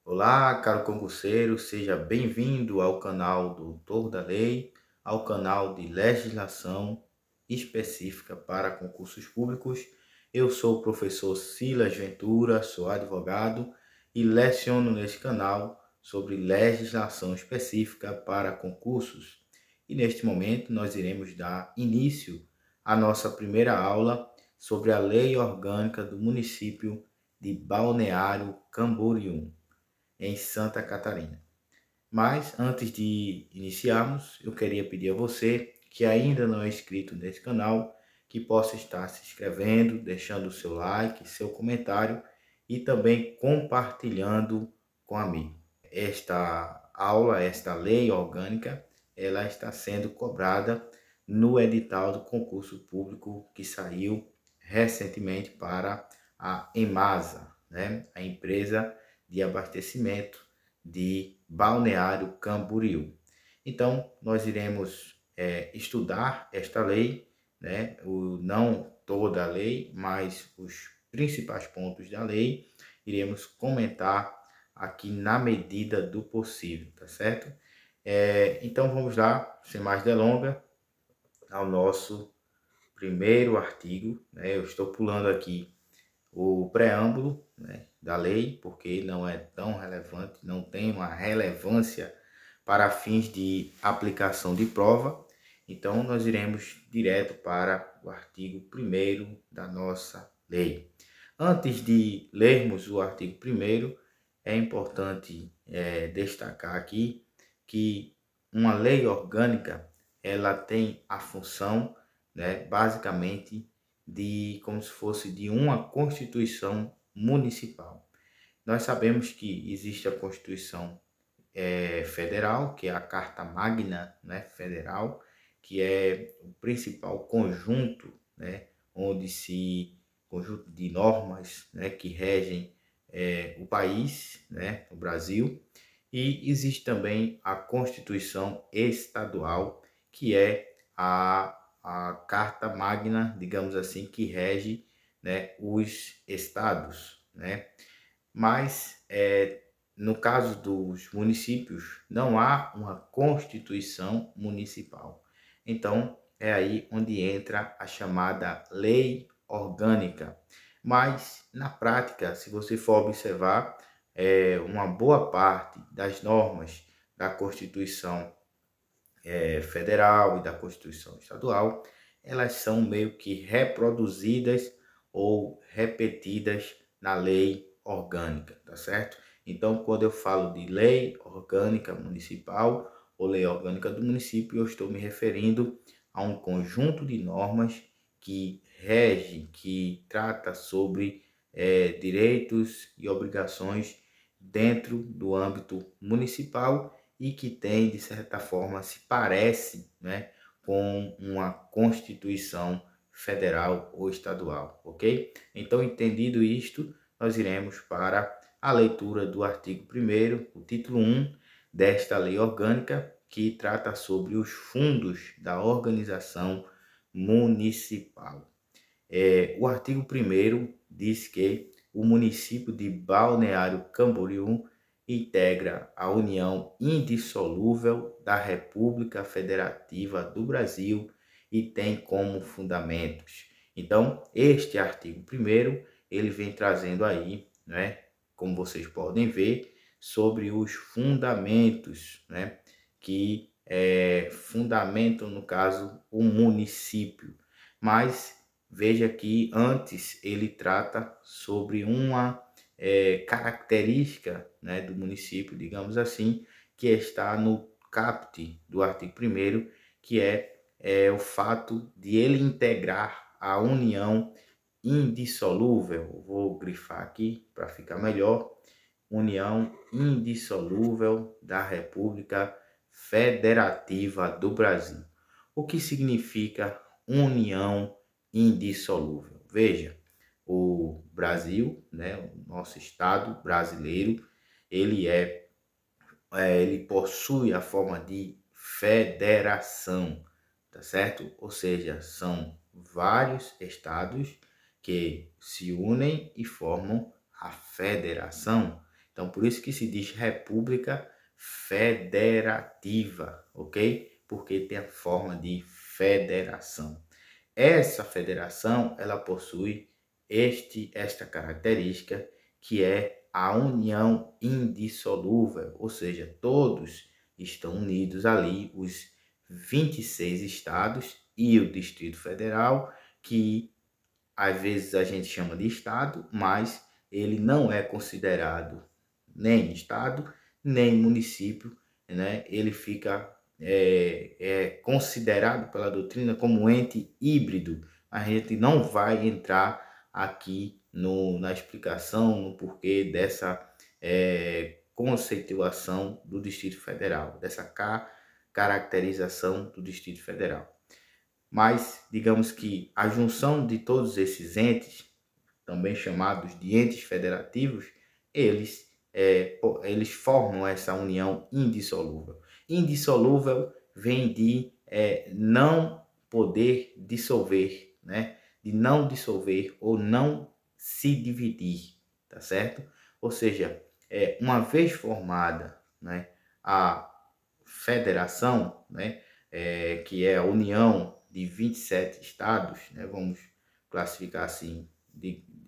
Olá, caro concurseiro, seja bem-vindo ao canal Doutor da Lei, ao canal de legislação específica para concursos públicos. Eu sou o professor Silas Ventura, sou advogado e leciono neste canal sobre legislação específica para concursos. E neste momento nós iremos dar início à nossa primeira aula sobre a Lei Orgânica do município de Balneário Camboriú, em Santa Catarina. Mas antes de iniciarmos, eu queria pedir a você que ainda não é inscrito nesse canal, que possa estar se inscrevendo, deixando o seu like, seu comentário e também compartilhando com amigo. Esta aula, esta lei orgânica, ela está sendo cobrada no edital do concurso público que saiu recentemente para a EMASA, né? A empresa de abastecimento de Balneário Camboriú. Então, nós iremos estudar esta lei, né? Não toda a lei, mas os principais pontos da lei, iremos comentar aqui na medida do possível, tá certo? Então, vamos lá, sem mais delongas, ao nosso primeiro artigo, né? Eu estou pulando aqui o preâmbulo, né, da lei, porque não é tão relevante, não tem uma relevância para fins de aplicação de prova. Então, nós iremos direto para o artigo 1º da nossa lei. Antes de lermos o artigo 1º, é importante destacar aqui que uma lei orgânica, ela tem a função, né, basicamente, como se fosse de uma Constituição municipal. Nós sabemos que existe a Constituição Federal, que é a Carta Magna, né, Federal, que é o principal conjunto, né, conjunto de normas, né, que regem o país, né, o Brasil. E existe também a Constituição Estadual, que é a Carta Magna, digamos assim, que rege, né, os estados, né? Mas, no caso dos municípios, não há uma Constituição municipal. Então, é aí onde entra a chamada lei orgânica. Mas, na prática, se você for observar, uma boa parte das normas da Constituição Federal e da Constituição Estadual, elas são meio que reproduzidas ou repetidas na lei orgânica, tá certo? Então, quando eu falo de lei orgânica municipal ou lei orgânica do município, eu estou me referindo a um conjunto de normas que rege, que trata sobre direitos e obrigações dentro do âmbito municipal e que tem, de certa forma, se parece, né, com uma Constituição federal ou estadual, ok? Então, entendido isto, nós iremos para a leitura do artigo 1º, o título 1 desta lei orgânica, que trata sobre os fundos da organização municipal. O artigo 1º diz que o município de Balneário Camboriú integra a União Indissolúvel da República Federativa do Brasil e tem como fundamentos. Então, este artigo 1º, ele vem trazendo aí, né, como vocês podem ver, sobre os fundamentos, né, que fundamentam, no caso, o município. Mas veja que antes ele trata sobre uma característica, né, do município, digamos assim, que está no caput do artigo 1º, que é o fato de ele integrar a união indissolúvel. Vou grifar aqui para ficar melhor. União indissolúvel da República Federativa do Brasil. O que significa união indissolúvel? Veja, o Brasil, né, o nosso estado brasileiro, ele possui a forma de federação, tá certo? Ou seja, são vários estados que se unem e formam a federação. Então, por isso que se diz república federativa, ok? Porque tem a forma de federação. Essa federação, ela possui esta característica, que é a união indissolúvel, ou seja, todos estão unidos ali, os 26 estados e o Distrito Federal, que às vezes a gente chama de estado, mas ele não é considerado nem estado, nem município, né? Ele fica considerado pela doutrina como um ente híbrido. A gente não vai entrar aqui na explicação, no porquê dessa conceituação do Distrito Federal, dessa caracterização do Distrito Federal. Mas, digamos que a junção de todos esses entes, também chamados de entes federativos, eles formam essa união indissolúvel. Indissolúvel vem de não poder dissolver, né? De não dissolver ou não se dividir, tá certo? Ou seja, uma vez formada, né, a federação, né, que é a união de 27 estados, né, vamos classificar assim,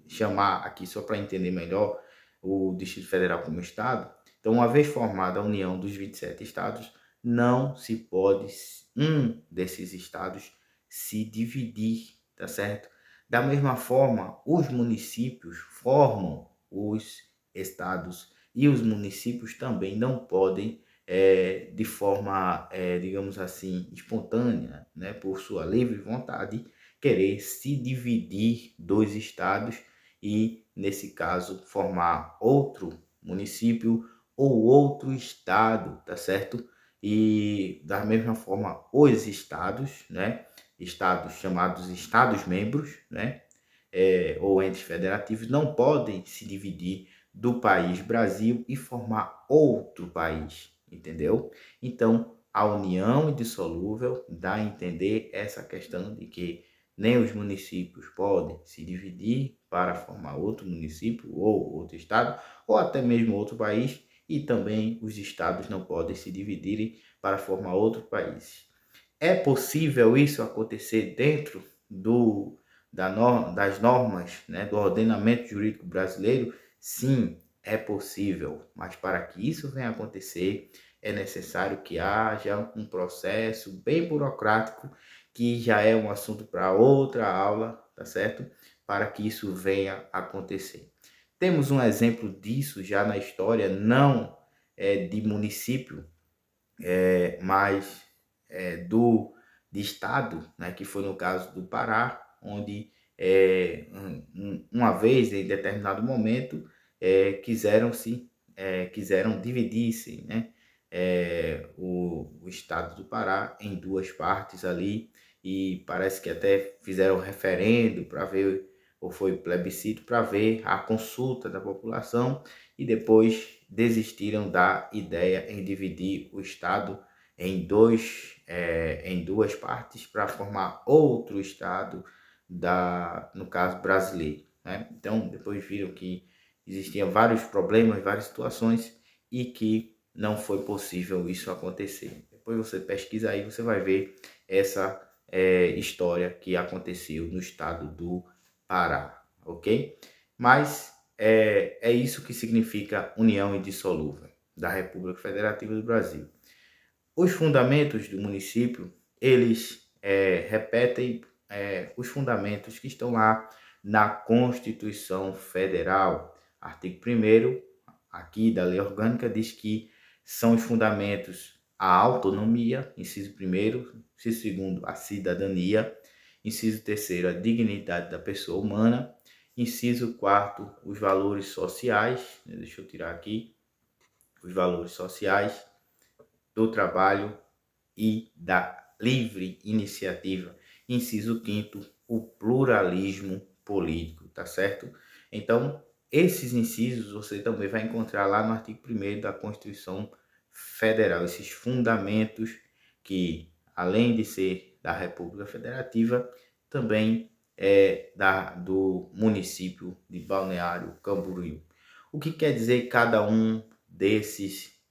chamar aqui só para entender melhor o Distrito Federal como estado. Então, uma vez formada a união dos 27 estados, não se pode um desses estados se dividir, tá certo? Da mesma forma, os municípios formam os estados e os municípios também não podem de forma, digamos assim, espontânea, né, por sua livre vontade, querer se dividir dos estados e, nesse caso, formar outro município ou outro estado, tá certo? E, da mesma forma, os estados, né, estados chamados estados-membros, né, ou entes federativos, não podem se dividir do país Brasil e formar outro país, entendeu? Então, a união indissolúvel dá a entender essa questão de que nem os municípios podem se dividir para formar outro município ou outro estado, ou até mesmo outro país, e também os estados não podem se dividirem para formar outro país. É possível isso acontecer dentro das normas, né, do ordenamento jurídico brasileiro? Sim, é possível, mas para que isso venha a acontecer, é necessário que haja um processo bem burocrático, que já é um assunto para outra aula, tá certo? Para que isso venha a acontecer. Temos um exemplo disso já na história, não de município, mas de estado, né, que foi no caso do Pará, onde uma vez, em determinado momento, quiseram dividir-se, né, o estado do Pará em duas partes ali, e parece que até fizeram referendo para ver, ou foi plebiscito para ver a consulta da população, e depois desistiram da ideia em dividir o estado em duas partes para formar outro estado, no caso brasileiro, né? Então, depois viram que existiam vários problemas, várias situações, e que não foi possível isso acontecer. Depois você pesquisa aí, você vai ver essa história que aconteceu no estado do Pará, ok? Mas é isso que significa união indissolúvel da República Federativa do Brasil. Os fundamentos do município, eles repetem os fundamentos que estão lá na Constituição Federal. Artigo 1º aqui da Lei Orgânica diz que são os fundamentos a autonomia, inciso 1º, inciso 2º, a cidadania, inciso 3º, a dignidade da pessoa humana, inciso 4º, os valores sociais, deixa eu tirar aqui, os valores sociais, do trabalho e da livre iniciativa. Inciso 5º, o pluralismo político, tá certo? Então, esses incisos você também vai encontrar lá no artigo 1º da Constituição Federal, esses fundamentos que, além de ser da República Federativa, também é do município de Balneário Camboriú. O que quer dizer cada um desses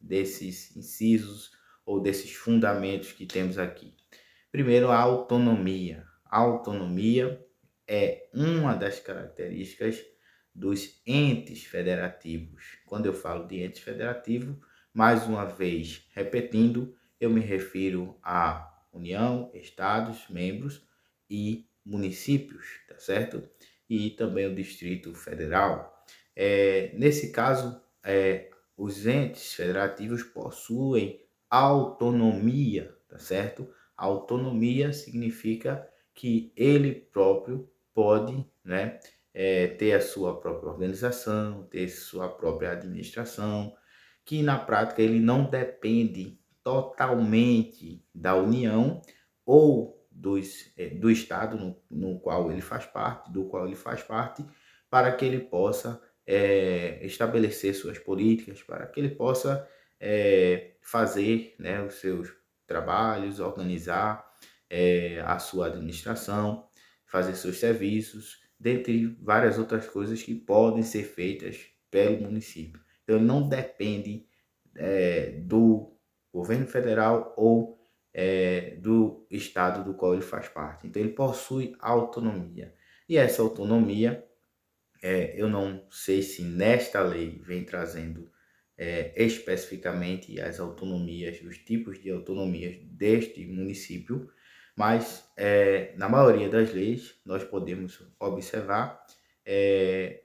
incisos ou desses fundamentos que temos aqui? Primeiro, a autonomia. A autonomia é uma das características dos entes federativos. Quando eu falo de entes federativos, mais uma vez repetindo, eu me refiro à União, Estados, membros e municípios, tá certo? E também o Distrito Federal. Nesse caso, os entes federativos possuem autonomia, tá certo? Autonomia significa que ele próprio pode, né, ter a sua própria organização, ter sua própria administração, que na prática ele não depende totalmente da União ou do Estado no qual ele faz parte, do qual ele faz parte, para que ele possa estabelecer suas políticas, para que ele possa fazer, né, os seus trabalhos, organizar a sua administração, fazer seus serviços, dentre várias outras coisas que podem ser feitas pelo município. Então, ele não depende do governo federal ou do estado do qual ele faz parte. Então, ele possui autonomia. E essa autonomia, eu não sei se nesta lei vem trazendo especificamente as autonomias, os tipos de autonomias deste município, mas na maioria das leis nós podemos observar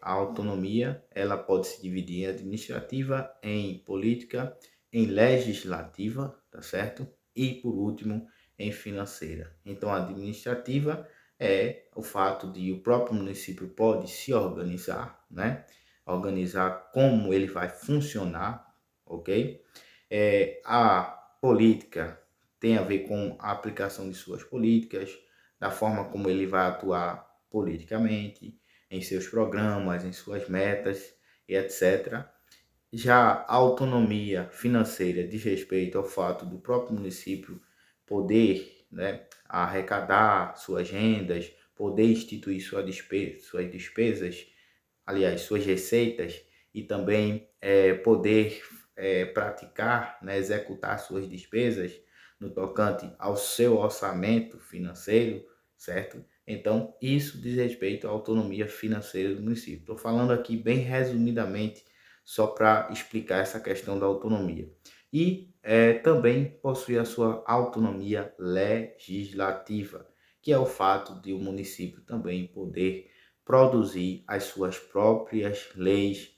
a autonomia, ela pode se dividir em administrativa, em política, em legislativa, tá certo? E por último, em financeira. Então, a administrativa é o fato de o próprio município pode se organizar, né? Organizar como ele vai funcionar, ok? A política tem a ver com a aplicação de suas políticas, da forma como ele vai atuar politicamente, em seus programas, em suas metas e etc. Já a autonomia financeira diz respeito ao fato do próprio município poder, né, arrecadar suas rendas, poder instituir suas despesas, aliás, suas receitas, e também poder praticar, né, executar suas despesas no tocante ao seu orçamento financeiro, certo? Então, isso diz respeito à autonomia financeira do município. Estou falando aqui bem resumidamente, só para explicar essa questão da autonomia. E também possui a sua autonomia legislativa, que é o fato de o município também poder produzir as suas próprias leis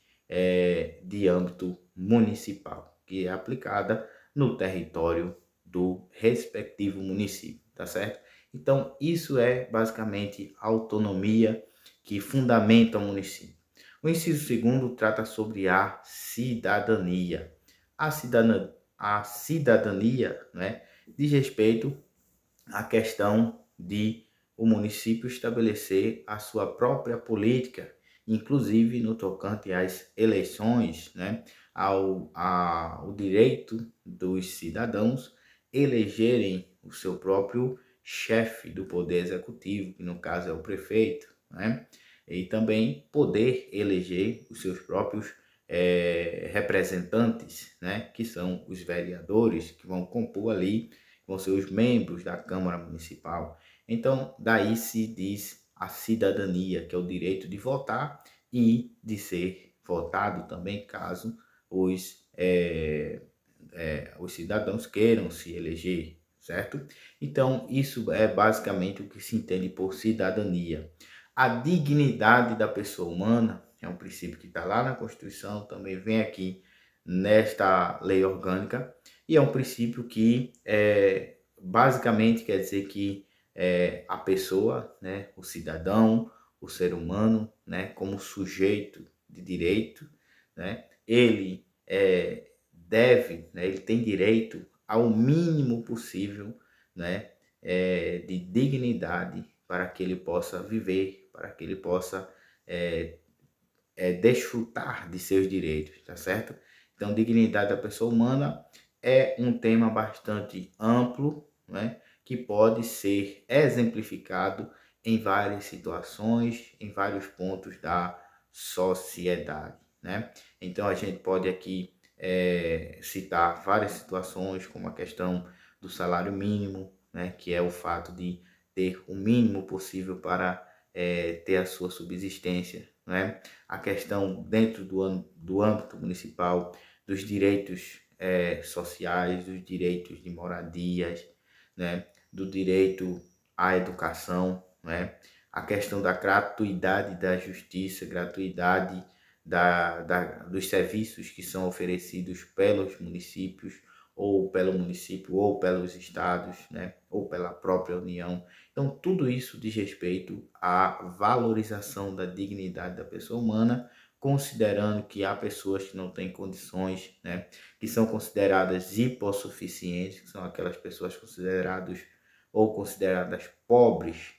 de âmbito municipal, que é aplicada no território do respectivo município, tá certo? Então, isso é basicamente a autonomia que fundamenta o município. O inciso segundo trata sobre a cidadania. A cidadania, né, diz respeito à questão de o município estabelecer a sua própria política, inclusive no tocante às eleições, né, ao direito dos cidadãos elegerem o seu próprio chefe do poder executivo, que no caso é o prefeito, né, e também poder eleger os seus próprios representantes, né, que são os vereadores, que vão compor ali, vão ser os membros da Câmara Municipal. Então, daí se diz a cidadania, que é o direito de votar e de ser votado também, caso os cidadãos queiram se eleger, certo? Então, isso é basicamente o que se entende por cidadania. A dignidade da pessoa humana é um princípio que está lá na Constituição, também vem aqui nesta lei orgânica, e é um princípio que basicamente quer dizer que a pessoa, né, o cidadão, o ser humano, né, como sujeito de direito, né, ele deve, né, ele tem direito ao mínimo possível, né, de dignidade para que ele possa viver, para que ele possa desfrutar de seus direitos, tá certo? Então, dignidade da pessoa humana é um tema bastante amplo, né, que pode ser exemplificado em várias situações, em vários pontos da sociedade, né? Então a gente pode aqui citar várias situações, como a questão do salário mínimo, né? Que é o fato de ter o mínimo possível para ter a sua subsistência, né? A questão dentro do âmbito municipal dos direitos sociais, dos direitos de moradias, né? Do direito à educação, né? A questão da gratuidade da justiça, gratuidade dos serviços que são oferecidos pelos municípios, ou pelo município, ou pelos estados, né? Ou pela própria União. Então, tudo isso diz respeito à valorização da dignidade da pessoa humana, considerando que há pessoas que não têm condições, né? Que são consideradas hipossuficientes, que são aquelas pessoas consideradas pobres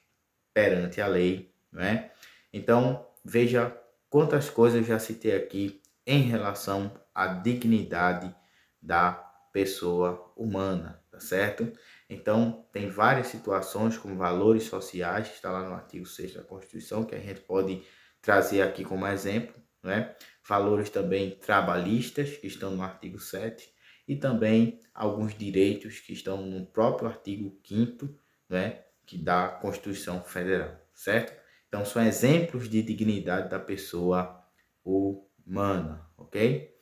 perante a lei, né? Então, veja quantas coisas eu já citei aqui em relação à dignidade da pessoa humana, tá certo? Então, tem várias situações como valores sociais, que está lá no artigo 6º da Constituição, que a gente pode trazer aqui como exemplo, né? Valores também trabalhistas, que estão no artigo 7º, e também alguns direitos que estão no próprio artigo 5º, né? Que da Constituição Federal, certo? Então, são exemplos de dignidade da pessoa humana, ok?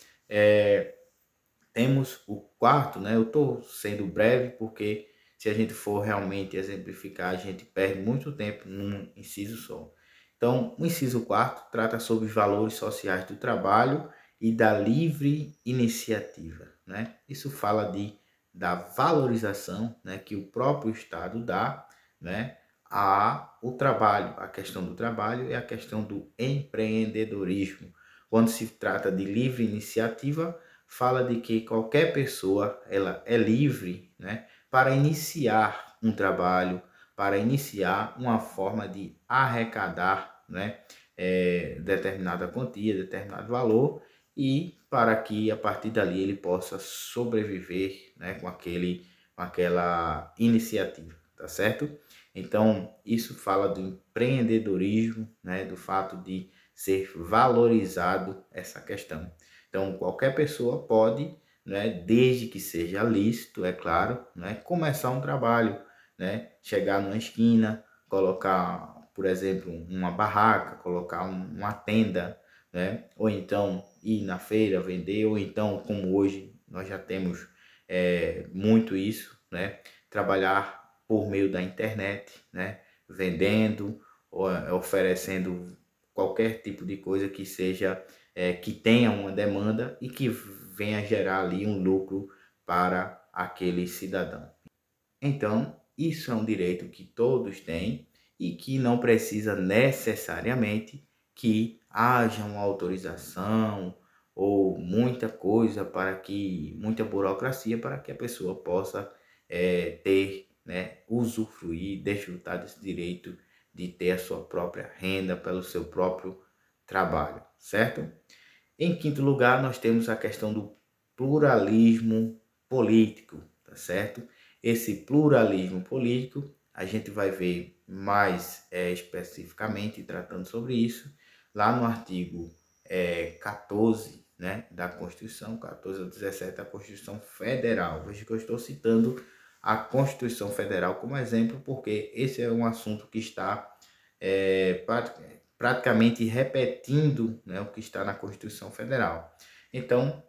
Temos o quarto, né? Eu estou sendo breve porque se a gente for realmente exemplificar, a gente perde muito tempo num inciso só. Então, o inciso quarto trata sobre os valores sociais do trabalho e da livre iniciativa, né? Isso fala da valorização, né, que o próprio Estado dá, né, ao trabalho, a questão do trabalho e a questão do empreendedorismo. Quando se trata de livre iniciativa, fala de que qualquer pessoa ela é livre, né, para iniciar um trabalho, para iniciar uma forma de arrecadar, né, determinada quantia, determinado valor, e para que a partir dali ele possa sobreviver, né, com aquela iniciativa, tá certo? Então, isso fala do empreendedorismo, né, do fato de ser valorizado essa questão. Então, qualquer pessoa pode, né, desde que seja lícito, é claro, né, começar um trabalho, né, chegar numa esquina, colocar, por exemplo, uma barraca, colocar uma tenda, né, ou então ir na feira vender, ou então, como hoje nós já temos muito isso, né, trabalhar por meio da internet, né, vendendo, ou oferecendo qualquer tipo de coisa que seja que tenha uma demanda e que venha gerar ali um lucro para aquele cidadão. Então, isso é um direito que todos têm e que não precisa necessariamente que haja uma autorização ou muita coisa muita burocracia para que a pessoa possa ter, né, usufruir, desfrutar desse direito de ter a sua própria renda pelo seu próprio trabalho, certo? Em quinto lugar, nós temos a questão do pluralismo político, tá certo? Esse pluralismo político, a gente vai ver mais especificamente tratando sobre isso, lá no artigo 14, né, da Constituição, 14 a 17 da Constituição Federal. Veja que eu estou citando a Constituição Federal como exemplo, porque esse é um assunto que está praticamente repetindo, né, o que está na Constituição Federal. Então,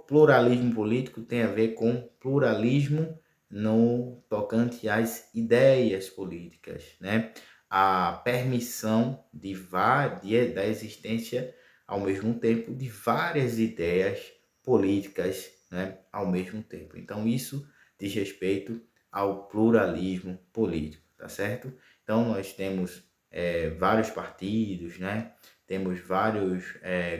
pluralismo político tem a ver com pluralismo no tocante às ideias políticas, né? A permissão da existência ao mesmo tempo de várias ideias políticas, né, ao mesmo tempo. Então, isso diz respeito ao pluralismo político, tá certo? Então, nós temos vários partidos, né? Temos vários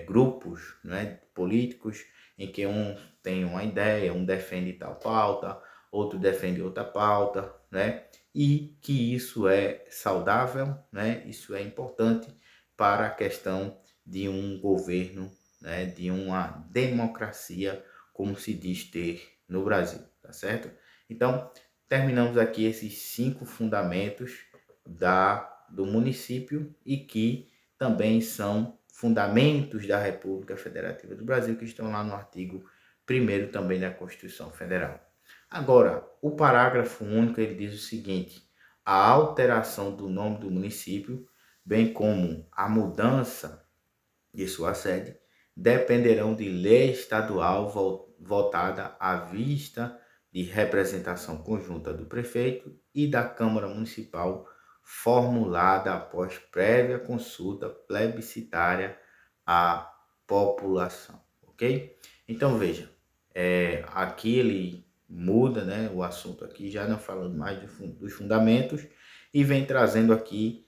grupos, né, políticos em que um tem uma ideia, um defende tal pauta, outro defende outra pauta, né? E que isso é saudável, né? Isso é importante para a questão de um governo, né? De uma democracia, como se diz ter no Brasil, tá certo? Então, terminamos aqui esses 5 fundamentos do município e que também são fundamentos da República Federativa do Brasil, que estão lá no artigo 1º também da Constituição Federal. Agora, o parágrafo único ele diz o seguinte: a alteração do nome do município, bem como a mudança de sua sede, dependerão de lei estadual votada à vista de representação conjunta do prefeito e da Câmara Municipal, formulada após prévia consulta plebiscitária à população, ok? Então veja, aqui ele muda, né, o assunto aqui, já não falando mais dos fundamentos, e vem trazendo aqui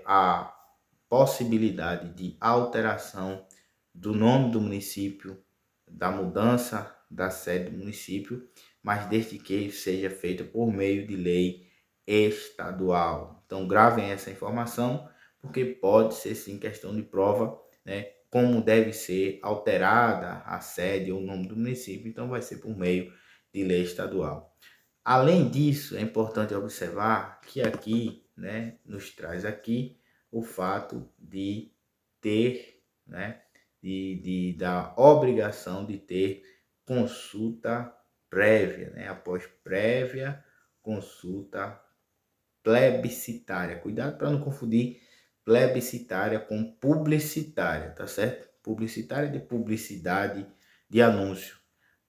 a possibilidade de alteração do nome do município, da mudança da sede do município, mas desde que seja feita por meio de lei estadual. Então gravem essa informação, porque pode ser sim questão de prova, né, como deve ser alterada a sede ou o nome do município. Então vai ser por meio de lei estadual. Além disso, é importante observar que aqui, né, nos traz aqui o fato de ter, né, da obrigação de ter consulta prévia, né, após prévia consulta plebiscitária. Cuidado para não confundir plebiscitária com publicitária, tá certo? Publicitária de publicidade, de anúncio.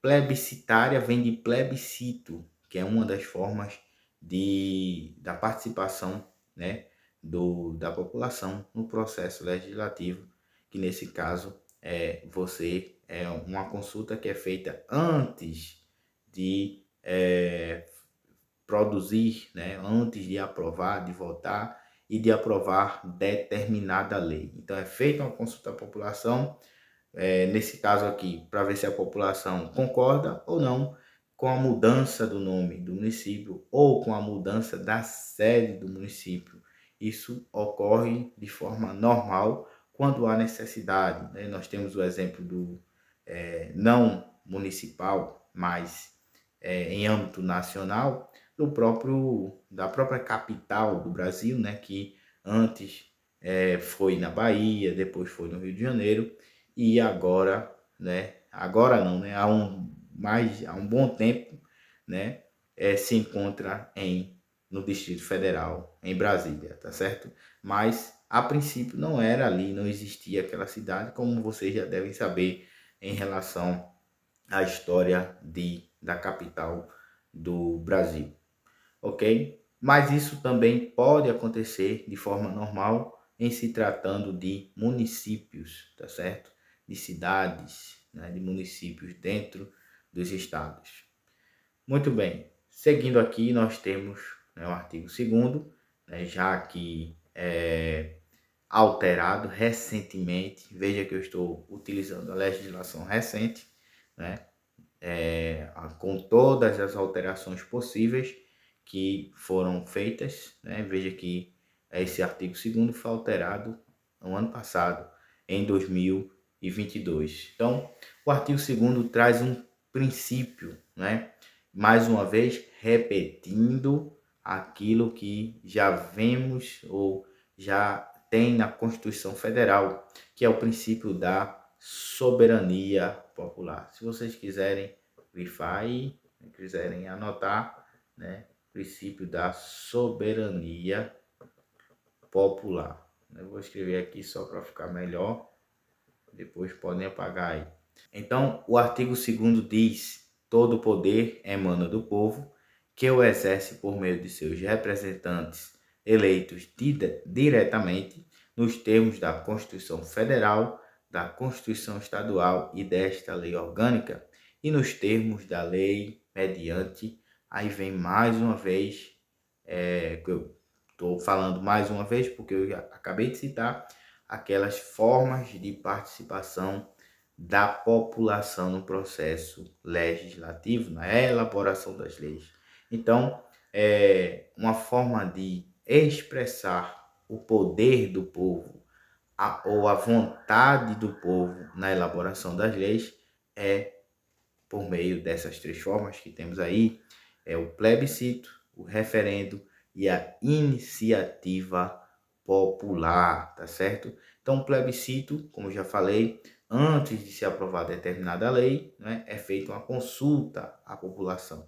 Plebiscitária vem de plebiscito, que é uma das formas da participação, né, da população no processo legislativo, que nesse caso é uma consulta que é feita antes de produzir, né, antes de aprovar, de votar e de aprovar determinada lei. Então é feita uma consulta à população, nesse caso aqui, para ver se a população concorda ou não com a mudança do nome do município ou com a mudança da sede do município. Isso ocorre de forma normal quando há necessidade, né? Nós temos o exemplo do não municipal, mas em âmbito nacional, da própria capital do Brasil, né? Que antes foi na Bahia, depois foi no Rio de Janeiro, e agora, né? Agora não, né? Há um bom tempo, né? Se encontra no Distrito Federal, em Brasília, tá certo? Mas a princípio não era ali, não existia aquela cidade, como vocês já devem saber em relação à história da capital do Brasil, ok? Mas isso também pode acontecer de forma normal em se tratando de municípios, tá certo? De cidades, né? De municípios dentro dos estados. Muito bem, seguindo aqui nós temos, né, o artigo 2º, né, já que alterado recentemente. Veja que eu estou utilizando a legislação recente, né, com todas as alterações possíveis que foram feitas, né? Veja que esse artigo 2º foi alterado no ano passado, em 2022. Então, o artigo 2º traz um princípio, né? Mais uma vez, repetindo aquilo que já vemos ou já tem na Constituição Federal, que é o princípio da soberania popular. Se vocês quiserem grifar aí, quiserem anotar, né? Princípio da soberania popular. Eu vou escrever aqui só para ficar melhor, depois podem apagar aí. Então, o artigo 2º diz: todo poder emana do povo, que o exerce por meio de seus representantes eleitos diretamente, nos termos da Constituição Federal, da Constituição Estadual e desta lei orgânica, e nos termos da lei mediante. Aí vem mais uma vez, que eu estou falando mais uma vez, porque eu já acabei de citar aquelas formas de participação da população no processo legislativo, na elaboração das leis. Então, uma forma de expressar o poder do povo ou a vontade do povo na elaboração das leis por meio dessas 3 formas que temos aí, o plebiscito, o referendo e a iniciativa popular, tá certo? Então, o plebiscito, como já falei, antes de ser aprovada determinada lei, né, é feita uma consulta à população.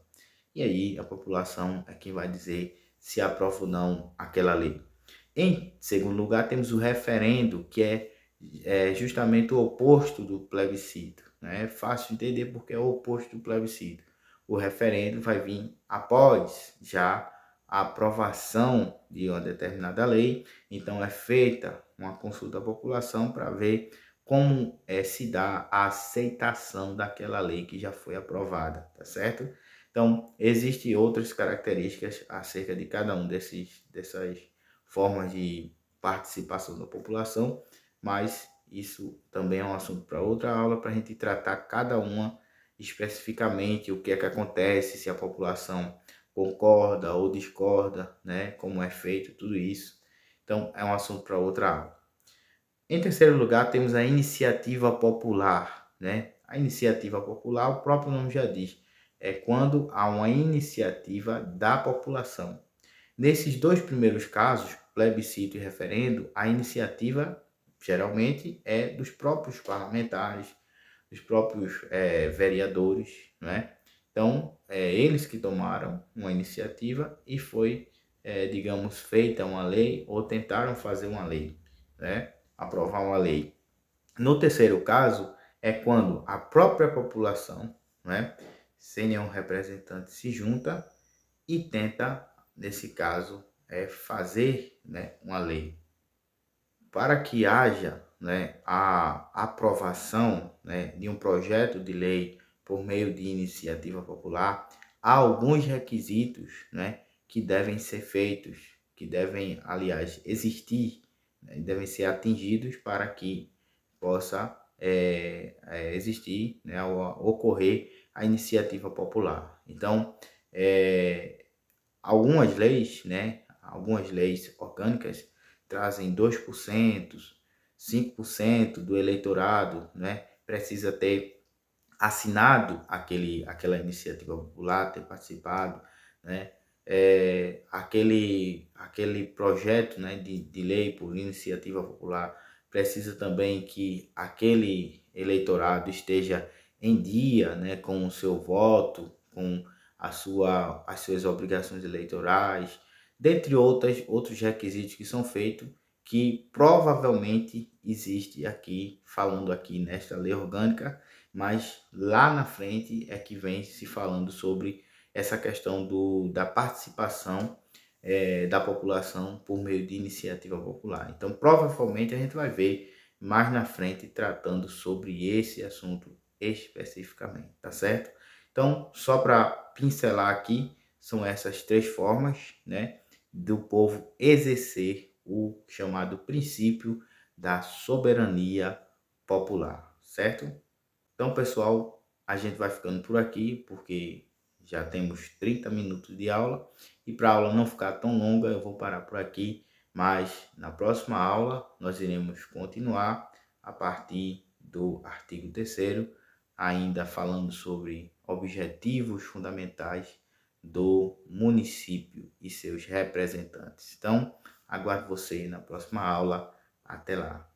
E aí a população é quem vai dizer se aprova ou não aquela lei. Em segundo lugar, temos o referendo, que é justamente o oposto do plebiscito. Né? É fácil entender porque é o oposto do plebiscito. O referendo vai vir após já a aprovação de uma determinada lei. Então é feita uma consulta à população para ver como se dá a aceitação daquela lei que já foi aprovada, tá certo? Então, existem outras características acerca de cada um dessas formas de participação da população, mas isso também é um assunto para outra aula, para a gente tratar cada uma especificamente, o que é que acontece, se a população concorda ou discorda, né, como é feito tudo isso. Então, é um assunto para outra aula. Em terceiro lugar, temos a iniciativa popular, né? A iniciativa popular, o próprio nome já diz, é quando há uma iniciativa da população. Nesses dois primeiros casos, plebiscito e referendo, a iniciativa geralmente é dos próprios parlamentares, dos próprios vereadores, né? Então, eles que tomaram uma iniciativa e foi, digamos, feita uma lei ou tentaram fazer uma lei, né? Aprovar uma lei. No terceiro caso, é quando a própria população, né, sem nenhum representante, se junta e tenta, nesse caso, fazer, né, uma lei. Para que haja, né, a aprovação, né, de um projeto de lei por meio de iniciativa popular, há alguns requisitos, né, que devem ser feitos, que devem, aliás, existir, né, devem ser atingidos para que possa existir, né, ocorrer a iniciativa popular. Então, algumas leis, né, algumas leis orgânicas trazem 2%, 5% do eleitorado, né, precisa ter assinado aquela iniciativa popular, ter participado, né, aquele projeto, né, de lei por iniciativa popular precisa também que aquele eleitorado esteja em dia, né, com o seu voto, com as suas obrigações eleitorais, dentre outros requisitos que são feitos, que provavelmente existe aqui, falando aqui nesta lei orgânica, mas lá na frente é que vem se falando sobre essa questão da participação da população por meio de iniciativa popular. Então, provavelmente a gente vai ver mais na frente tratando sobre esse assunto especificamente, tá certo? Então, só para pincelar aqui, são essas três formas, né, do povo exercer o chamado princípio da soberania popular, certo? Então, pessoal, a gente vai ficando por aqui, porque já temos 30 minutos de aula, e para a aula não ficar tão longa, eu vou parar por aqui, mas na próxima aula nós iremos continuar a partir do artigo 3º, ainda falando sobre objetivos fundamentais do município e seus representantes. Então, aguardo você na próxima aula. Até lá!